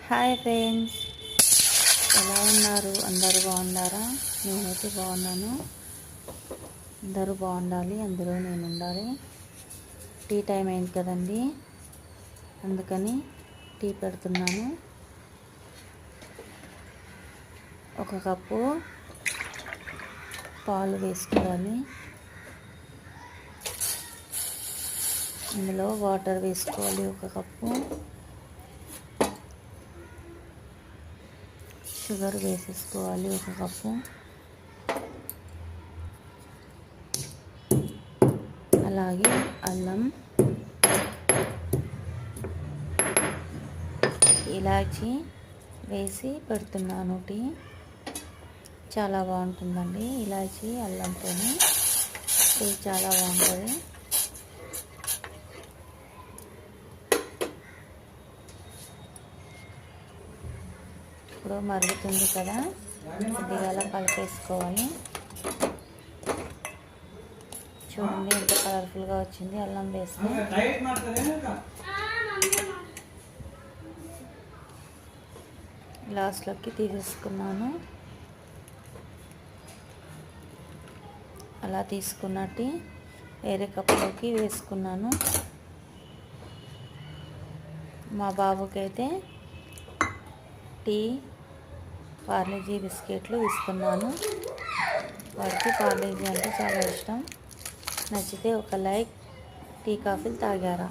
Hi friends, ఎలా ఉన్నారు? అందరూ బాగున్నారా? నేనైతే బాగున్నాను. అందరూ బాగుండాలి, అందులో నేను ఉండాలి. టీ టైం అయింది కదండి, అందుకని టీ పెడుతున్నాను. ఒక కప్పు పాలు వేసుకోవాలి. ఇందులో వాటర్ వేసుకోవాలి. ఒక కప్పు షుగర్ వేసేసుకోవాలి. ఒక కప్పు అలాగే అల్లం, ఇలాచి వేసి పెడుతున్నాను. టీ చాలా బాగుంటుందండి. ఇలాచి అల్లంతో టీ చాలా బాగుంటుంది. ఇప్పుడు మరుగుతుంది కదా, కొద్దిగా కలిపేసుకోవాలి. చూడండి ఎంత కలర్ఫుల్గా వచ్చింది అల్లం వేస్తే. గ్లాస్లోకి తీసేసుకున్నాను. అలా తీసుకున్నట్టు వేరే కప్పులోకి వేసుకున్నాను. మా బాబుకి అయితే టీ పార్లేజీ బిస్కెట్లు ఇస్తున్నాను. వాడికి పార్లేజీ అంటే చాలా ఇష్టం. నచ్చితే ఒక లైక్. టీ కాఫీలు తాగారా?